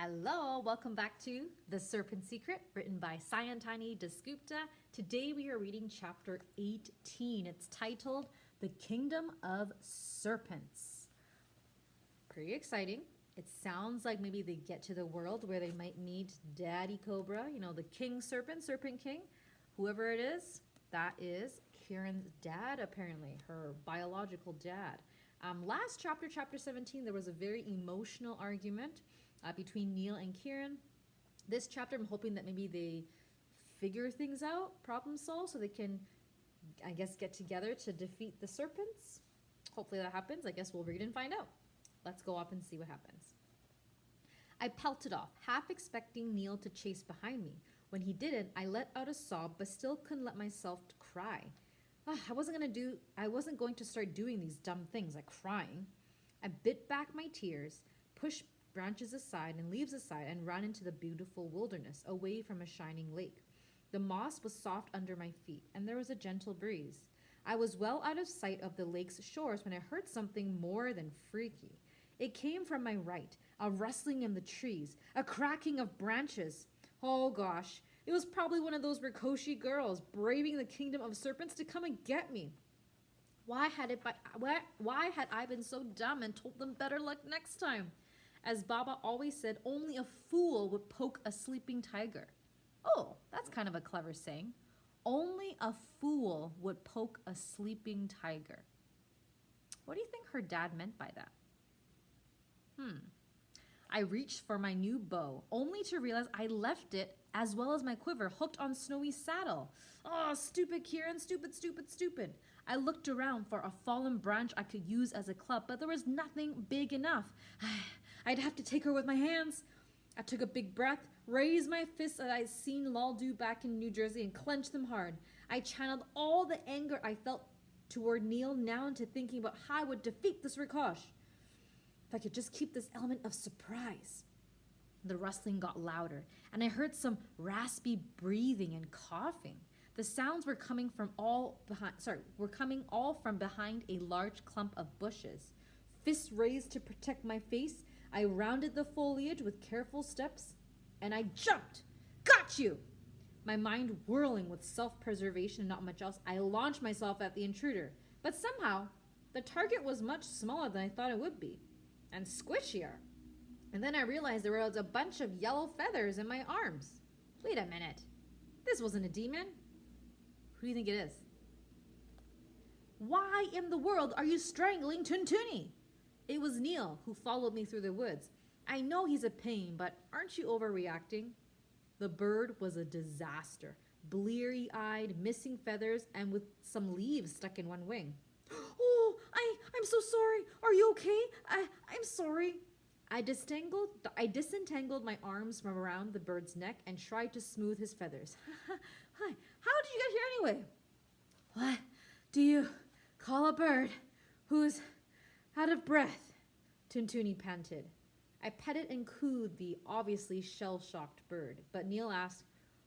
Hello, welcome back to The Serpent Secret, written by Sayantani Dasgupta. Today we are reading chapter 18. It's titled The Kingdom of Serpents. Pretty exciting. It sounds like maybe they get to the world where they might meet Daddy Cobra, the King Serpent, Serpent King, whoever it is. That is Kieran's dad, apparently, her biological dad. Last chapter, chapter 17, there was a very emotional argument between Neil and Kieran. This chapter, I'm hoping that maybe they figure things out, problem solve, so they can, I guess, get together to defeat the serpents. Hopefully that happens. I guess we'll read and find out. Let's go off and see what happens. I pelted off, half expecting Neil to chase behind me. When he didn't, I let out a sob, but still couldn't let myself cry. I wasn't going to start doing these dumb things like crying. I bit back my tears, pushed branches aside and leaves aside, and ran into the beautiful wilderness, away from a shining lake. The moss was soft under my feet, and there was a gentle breeze. I was well out of sight of the lake's shores when I heard something more than freaky. It came from my right, a rustling in the trees, a cracking of branches. Oh gosh, it was probably one of those Rikoshi girls braving the kingdom of serpents to come and get me. Why had I been so dumb and told them better luck next time? As Baba always said, only a fool would poke a sleeping tiger. Oh, that's kind of a clever saying. Only a fool would poke a sleeping tiger. What do you think her dad meant by that? I reached for my new bow, only to realize I left it, as well as my quiver, hooked on Snowy's saddle. Oh, stupid Kieran, stupid, stupid, stupid. I looked around for a fallen branch I could use as a club, but there was nothing big enough. I'd have to take her with my hands. I took a big breath, raised my fists as I'd seen Lal do back in New Jersey, and clenched them hard. I channeled all the anger I felt toward Neil now into thinking about how I would defeat this Rikosh. If I could just keep this element of surprise. The rustling got louder, and I heard some raspy breathing and coughing. The sounds were coming all from behind a large clump of bushes. Fists raised to protect my face, I rounded the foliage with careful steps, and I jumped. Got you! My mind whirling with self-preservation and not much else, I launched myself at the intruder. But somehow, the target was much smaller than I thought it would be, and squishier. And then I realized there was a bunch of yellow feathers in my arms. Wait a minute. This wasn't a demon. Who do you think it is? Why in the world are you strangling Tuntuni? It was Neil who followed me through the woods. I know he's a pain, but aren't you overreacting? The bird was a disaster. Bleary-eyed, missing feathers, and with some leaves stuck in one wing. Oh, I'm so sorry. Are you okay? I'm sorry. I disentangled my arms from around the bird's neck and tried to smooth his feathers. Hi, how did you get here anyway? What do you call a bird who's out of breath? Tuntuni panted. I petted and cooed the obviously shell-shocked bird, but Neil asked,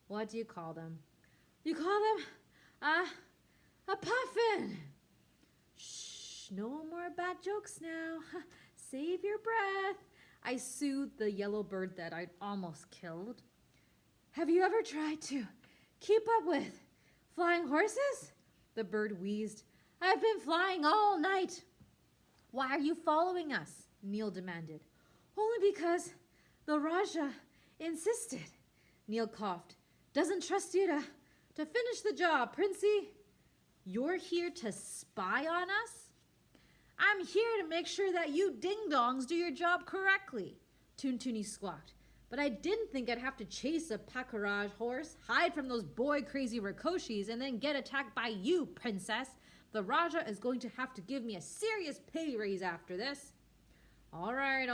what do you call them? You call them a puffin. Shh, no more bad jokes now. Save your breath. I soothed the yellow bird that I'd almost killed. Have you ever tried to keep up with flying horses? The bird wheezed. I've been flying all night. Why are you following us? Neil demanded. Only because the Raja insisted. Neil coughed. Doesn't trust you to finish the job, Princey. You're here to spy on us? I'm here to make sure that you ding-dongs do your job correctly, Tuntuni squawked. But I didn't think I'd have to chase a Pakaraj horse, hide from those boy-crazy Rikoshis, and then get attacked by you, princess. The Raja is going to have to give me a serious pay raise after this. All right,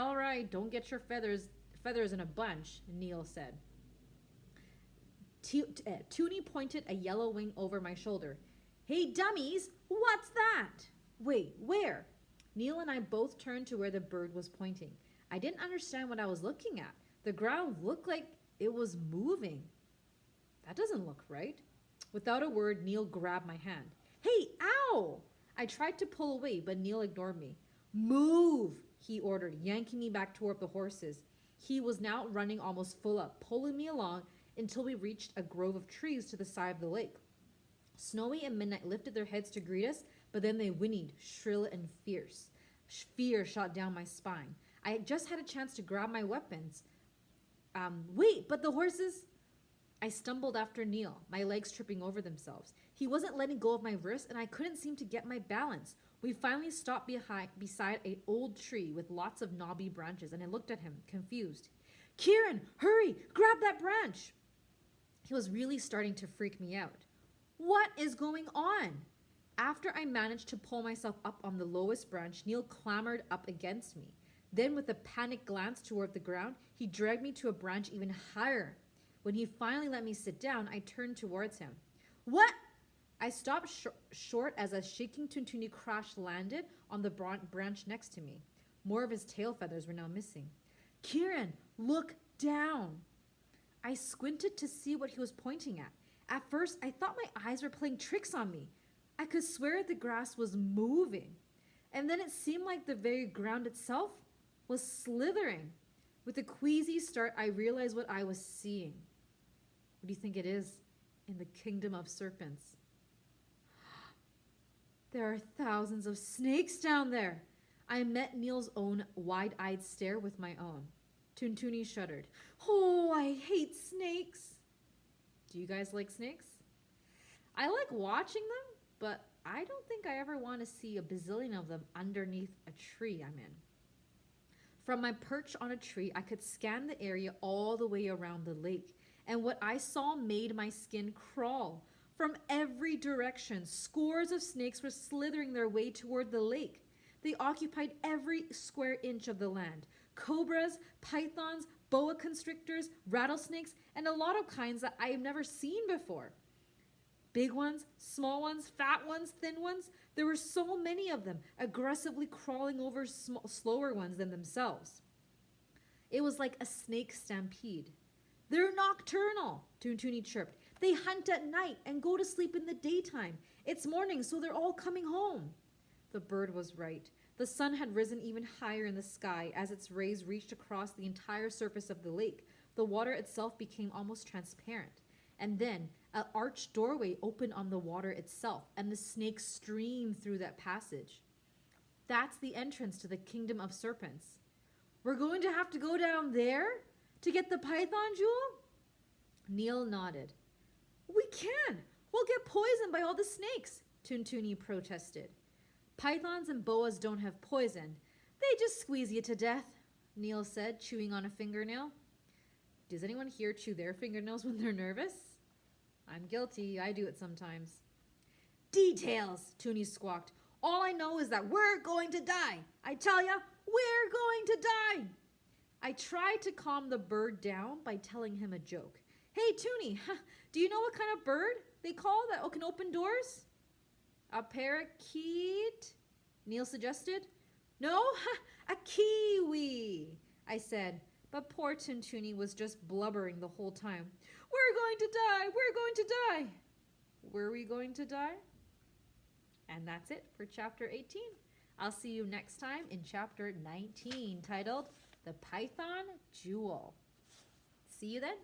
don't get your feathers in a bunch, Neil said. Toonie pointed a yellow wing over my shoulder. Hey, dummies, what's that? Wait, where? Neil and I both turned to where the bird was pointing. I didn't understand what I was looking at. The ground looked like it was moving. That doesn't look right. Without a word, Neil grabbed my hand. Hey, ow! I tried to pull away, but Neil ignored me. Move, he ordered, yanking me back toward the horses. He was now running almost full up, pulling me along until we reached a grove of trees to the side of the lake. Snowy and Midnight lifted their heads to greet us, but then they whinnied, shrill and fierce. Fear shot down my spine. I had just had a chance to grab my weapons. Wait, but the horses... I stumbled after Neil, my legs tripping over themselves. He wasn't letting go of my wrist, and I couldn't seem to get my balance. We finally stopped beside an old tree with lots of knobby branches, and I looked at him, confused. Kieran, hurry, grab that branch. He was really starting to freak me out. What is going on? After I managed to pull myself up on the lowest branch, Neil clambered up against me. Then, with a panicked glance toward the ground, he dragged me to a branch even higher. When he finally let me sit down, I turned towards him. What? I stopped short as a shaking Tuntuni crash landed on the branch next to me. More of his tail feathers were now missing. Kieran, look down. I squinted to see what he was pointing at. At first, I thought my eyes were playing tricks on me. I could swear the grass was moving. And then it seemed like the very ground itself was slithering. With a queasy start, I realized what I was seeing. What do you think it is in the kingdom of serpents? There are thousands of snakes down there. I met Neil's own wide-eyed stare with my own. Tuntuni shuddered. Oh, I hate snakes. Do you guys like snakes? I like watching them, but I don't think I ever want to see a bazillion of them underneath a tree I'm in. From my perch on a tree, I could scan the area all the way around the lake, and what I saw made my skin crawl. From every direction, scores of snakes were slithering their way toward the lake. They occupied every square inch of the land. Cobras, pythons, boa constrictors, rattlesnakes, and a lot of kinds that I have never seen before. Big ones, small ones, fat ones, thin ones. There were so many of them, aggressively crawling over slower ones than themselves. It was like a snake stampede. They're nocturnal, Tuntuni chirped. They hunt at night and go to sleep in the daytime. It's morning, so they're all coming home. The bird was right. The sun had risen even higher in the sky as its rays reached across the entire surface of the lake. The water itself became almost transparent. And then an arched doorway opened on the water itself, and the snakes streamed through that passage. That's the entrance to the kingdom of serpents. We're going to have to go down there to get the python jewel? Neil nodded. We can. We'll get poisoned by all the snakes, Tuntuni protested. Pythons and boas don't have poison. They just squeeze you to death, Neil said, chewing on a fingernail. Does anyone here chew their fingernails when they're nervous? I'm guilty. I do it sometimes. Details, Tuni squawked. All I know is that we're going to die. I tell ya, we're going to die. I tried to calm the bird down by telling him a joke. Hey, Tuni, do you know what kind of bird they call that can open doors? A parakeet, Neil suggested. No, a kiwi, I said. But poor Tuntuni was just blubbering the whole time. We're going to die, we're going to die. Were we going to die? And that's it for chapter 18. I'll see you next time in chapter 19, titled The Python Jewel. See you then.